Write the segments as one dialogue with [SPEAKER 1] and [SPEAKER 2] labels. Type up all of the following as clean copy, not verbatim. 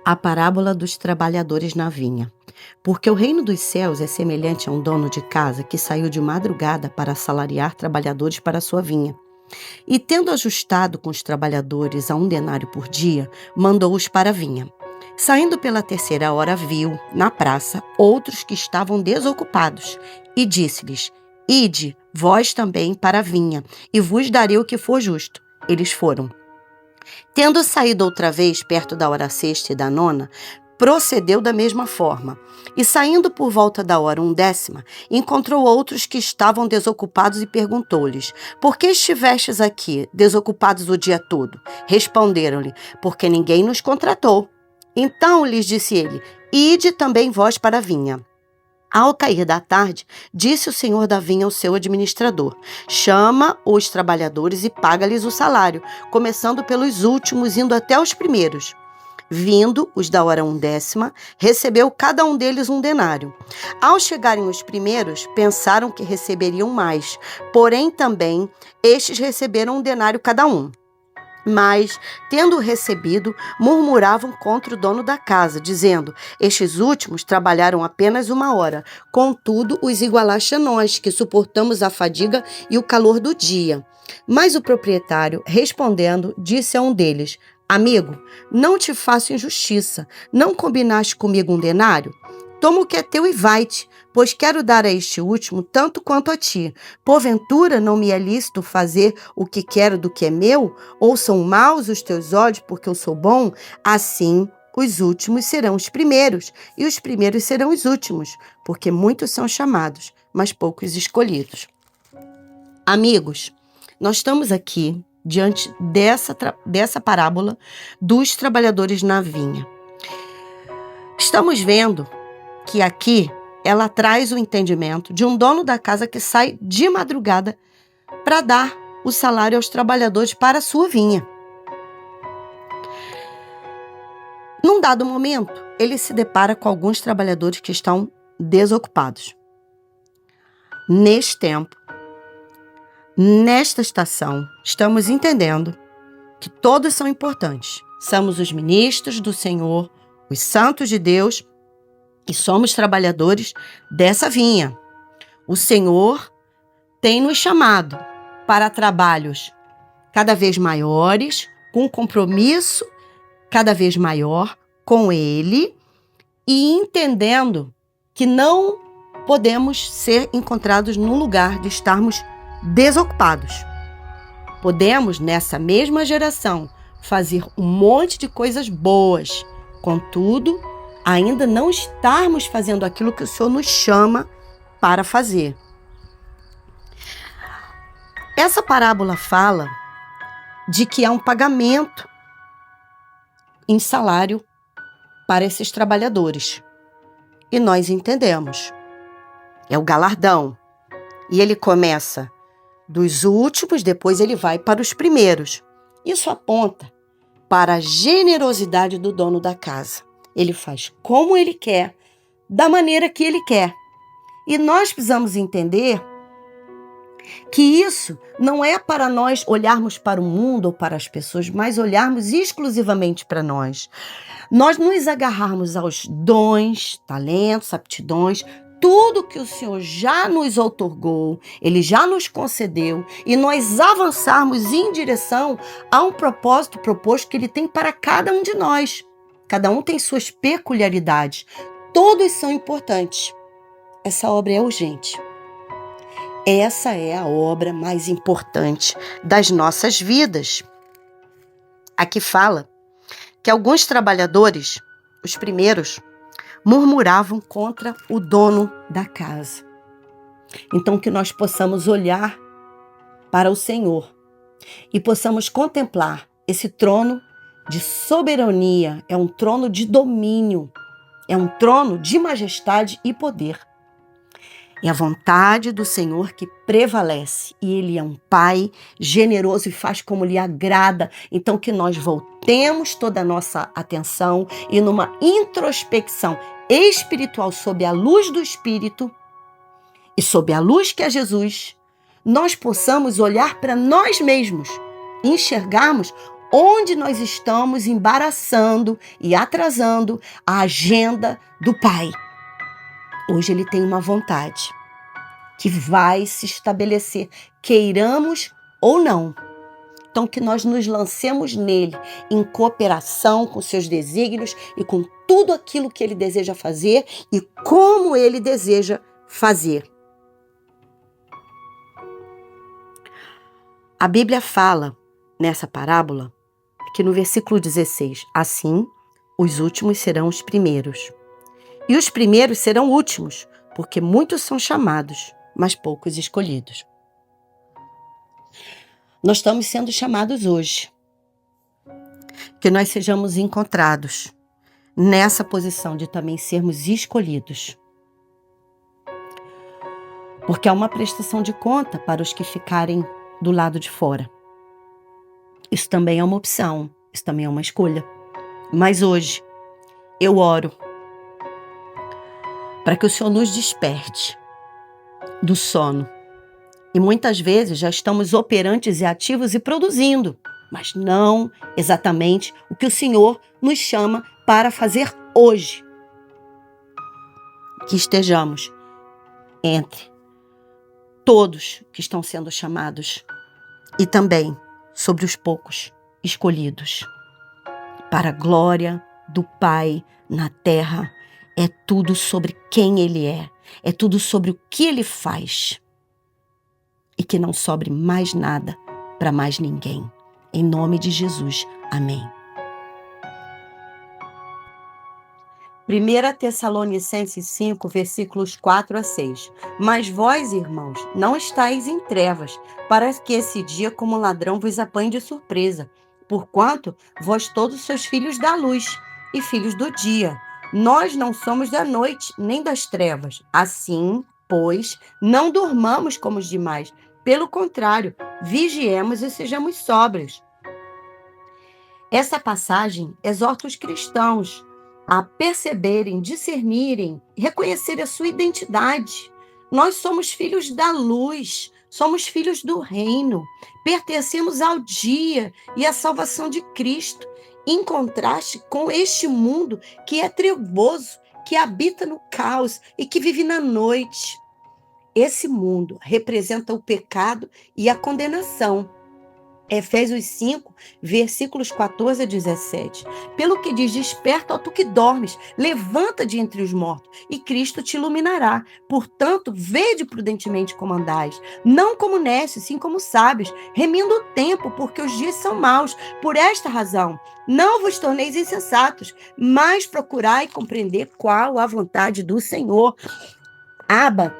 [SPEAKER 1] A parábola dos trabalhadores na vinha. Porque o reino dos céus é semelhante a um dono de casa que saiu de madrugada para assalariar trabalhadores para a sua vinha. E tendo ajustado com os trabalhadores a 1 denário por dia, mandou-os para a vinha. Saindo pela 3ª hora, viu, na praça, outros que estavam desocupados, e disse-lhes: Ide, vós também para a vinha, e vos darei o que for justo. Eles foram. Tendo saído outra vez, perto da hora 6ª e da 9ª, procedeu da mesma forma. E saindo por volta da hora 1 décima, encontrou outros que estavam desocupados e perguntou-lhes: Por que estivestes aqui, desocupados o dia todo? Responderam-lhe: Porque ninguém nos contratou. Então lhes disse ele: Ide também vós para a vinha. Ao cair da tarde, disse o senhor da vinha ao seu administrador: Chama os trabalhadores e paga-lhes o salário, começando pelos últimos, indo até os primeiros. Vindo os da hora 1 décima, recebeu cada um deles 1 denário. Ao chegarem os primeiros, pensaram que receberiam mais, porém também estes receberam 1 denário cada um. Mas, tendo recebido, murmuravam contra o dono da casa, dizendo: Estes últimos trabalharam apenas 1 hora, contudo os igualaste a nós, que suportamos a fadiga e o calor do dia. Mas o proprietário, respondendo, disse a um deles: Amigo, não te faço injustiça. Não combinaste comigo 1 denário? Toma o que é teu e vai-te, pois quero dar a este último tanto quanto a ti. Porventura não me é lícito fazer o que quero do que é meu? Ou são maus os teus olhos porque eu sou bom? Assim, os últimos serão os primeiros, e os primeiros serão os últimos, porque muitos são chamados, mas poucos escolhidos. Amigos, nós estamos aqui diante dessa parábola dos trabalhadores na vinha. Estamos vendo que aqui ela traz o entendimento de um dono da casa que sai de madrugada para dar o salário aos trabalhadores para a sua vinha. Num dado momento, ele se depara com alguns trabalhadores que estão desocupados. Neste tempo, nesta estação, estamos entendendo que todos são importantes. Somos os ministros do Senhor, os santos de Deus, e somos trabalhadores dessa vinha. O Senhor tem nos chamado para trabalhos cada vez maiores, com compromisso cada vez maior com Ele, e entendendo que não podemos ser encontrados no lugar de estarmos desocupados. Podemos, nessa mesma geração, fazer um monte de coisas boas, contudo, ainda não estarmos fazendo aquilo que o Senhor nos chama para fazer. Essa parábola fala de que há um pagamento em salário para esses trabalhadores. E nós entendemos. É o galardão. E ele começa dos últimos, depois ele vai para os primeiros. Isso aponta para a generosidade do dono da casa. Ele faz como ele quer, da maneira que ele quer. E nós precisamos entender que isso não é para nós olharmos para o mundo ou para as pessoas, mas olharmos exclusivamente para nós. Nós nos agarrarmos aos dons, talentos, aptidões, tudo que o Senhor já nos outorgou, Ele já nos concedeu, e nós avançarmos em direção a um propósito proposto que Ele tem para cada um de nós. Cada um tem suas peculiaridades. Todos são importantes. Essa obra é urgente. Essa é a obra mais importante das nossas vidas. Aqui fala que alguns trabalhadores, os primeiros, murmuravam contra o dono da casa. Então, que nós possamos olhar para o Senhor e possamos contemplar esse trono de soberania, é um trono de domínio, é um trono de majestade e poder. É a vontade do Senhor que prevalece, e Ele é um Pai generoso e faz como lhe agrada. Então que nós voltemos toda a nossa atenção e numa introspecção espiritual sob a luz do Espírito e sob a luz que é Jesus, nós possamos olhar para nós mesmos, enxergarmos onde nós estamos embaraçando e atrasando a agenda do Pai. Hoje ele tem uma vontade que vai se estabelecer, queiramos ou não. Então, que nós nos lancemos nele em cooperação com seus desígnios e com tudo aquilo que ele deseja fazer e como ele deseja fazer. A Bíblia fala, nessa parábola, que no versículo 16, assim, os últimos serão os primeiros. E os primeiros serão últimos, porque muitos são chamados, mas poucos escolhidos. Nós estamos sendo chamados hoje. Que nós sejamos encontrados nessa posição de também sermos escolhidos. Porque há uma prestação de conta para os que ficarem do lado de fora. Isso também é uma opção, isso também é uma escolha. Mas hoje, eu oro para que o Senhor nos desperte do sono. E muitas vezes já estamos operantes e ativos e produzindo, mas não exatamente o que o Senhor nos chama para fazer hoje. Que estejamos entre todos que estão sendo chamados e também sobre os poucos escolhidos. Para a glória do Pai na terra, é tudo sobre quem Ele é tudo sobre o que Ele faz. E que não sobre mais nada para mais ninguém. Em nome de Jesus. Amém. 1 Tessalonicenses 5, versículos 4 a 6. Mas vós, irmãos, não estáis em trevas, para que esse dia como ladrão vos apanhe de surpresa. Porquanto vós todos sois filhos da luz e filhos do dia. Nós não somos da noite, nem das trevas. Assim, pois, não durmamos como os demais. Pelo contrário, vigiemos e sejamos sóbrios. Essa passagem exorta os cristãos a perceberem, discernirem, reconhecerem a sua identidade. Nós somos filhos da luz, somos filhos do reino, pertencemos ao dia e à salvação de Cristo, em contraste com este mundo que é trevoso, que habita no caos e que vive na noite. Esse mundo representa o pecado e a condenação. Efésios 5, versículos 14 a 17. Pelo que diz, desperta, ó tu que dormes, levanta de entre os mortos, e Cristo te iluminará. Portanto, vede prudentemente como andais, não como necios, sim como sábios, remindo o tempo, porque os dias são maus. Por esta razão, não vos torneis insensatos, mas procurai compreender qual a vontade do Senhor. Abba,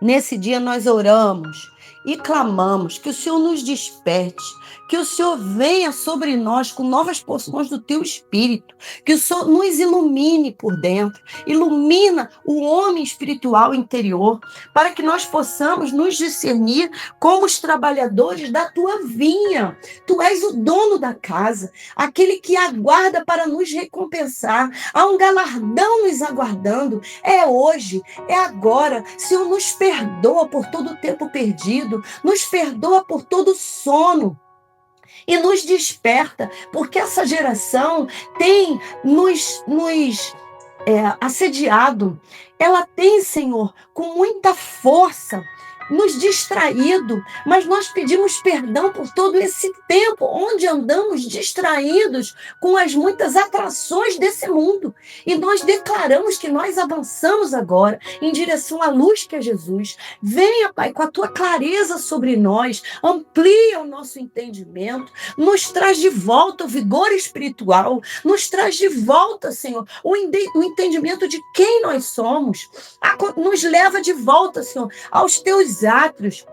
[SPEAKER 1] nesse dia nós oramos e clamamos que o Senhor nos desperte, que o Senhor venha sobre nós com novas porções do teu Espírito, que o Senhor nos ilumine por dentro, ilumina o homem espiritual interior, para que nós possamos nos discernir como os trabalhadores da tua vinha. Tu és o dono da casa, aquele que aguarda para nos recompensar. Há um galardão nos aguardando. É hoje, é agora. Senhor, nos perdoa por todo o tempo perdido, nos perdoa por todo o sono e nos desperta, porque essa geração tem nos assediado. Ela tem, Senhor, com muita força, nos distraído, mas nós pedimos perdão por todo esse tempo onde andamos distraídos com as muitas atrações desse mundo. E nós declaramos que nós avançamos agora em direção à luz que é Jesus. Venha, Pai, com a tua clareza sobre nós, amplia o nosso entendimento, nos traz de volta o vigor espiritual, nos traz de volta, Senhor, o entendimento de quem nós somos, nos leva de volta, Senhor, aos teus átrios,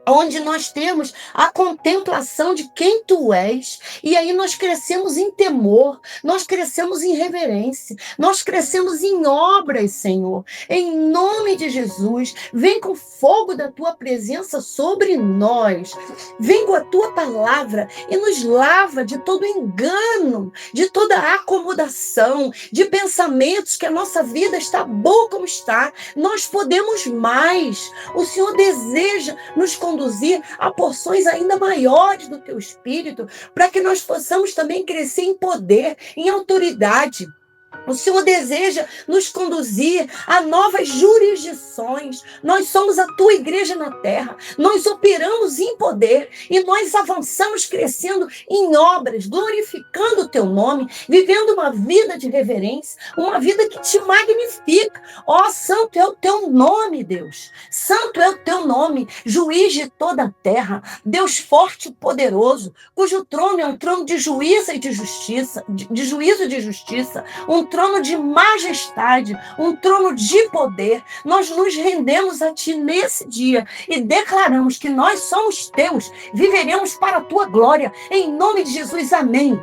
[SPEAKER 1] onde nós temos a contemplação de quem tu és, e aí nós crescemos em temor, nós crescemos em reverência, nós crescemos em obras, Senhor, em nome de Jesus. Vem com o fogo da tua presença sobre nós, vem com a tua palavra e nos lava de todo engano, de toda acomodação, de pensamentos que a nossa vida está boa como está. Nós podemos mais, o Senhor deseja nos conduzir
[SPEAKER 2] conduzir a porções ainda maiores do teu Espírito, para que nós possamos também crescer em poder, em autoridade. O Senhor deseja nos conduzir a novas jurisdições. Nós somos a tua igreja na terra. Nós operamos em poder e nós avançamos crescendo em obras, glorificando o teu nome, vivendo uma vida de reverência, uma vida que te magnifica. Ó, santo é o teu nome, Deus. Santo é o teu nome, juiz de toda a terra, Deus forte e poderoso, cujo trono é um trono de juízo e de justiça, de juízo e de justiça, um trono de majestade, um trono de poder. Nós nos rendemos a Ti nesse dia e declaramos que nós somos Teus, viveremos para a Tua glória. Em nome de Jesus, amém.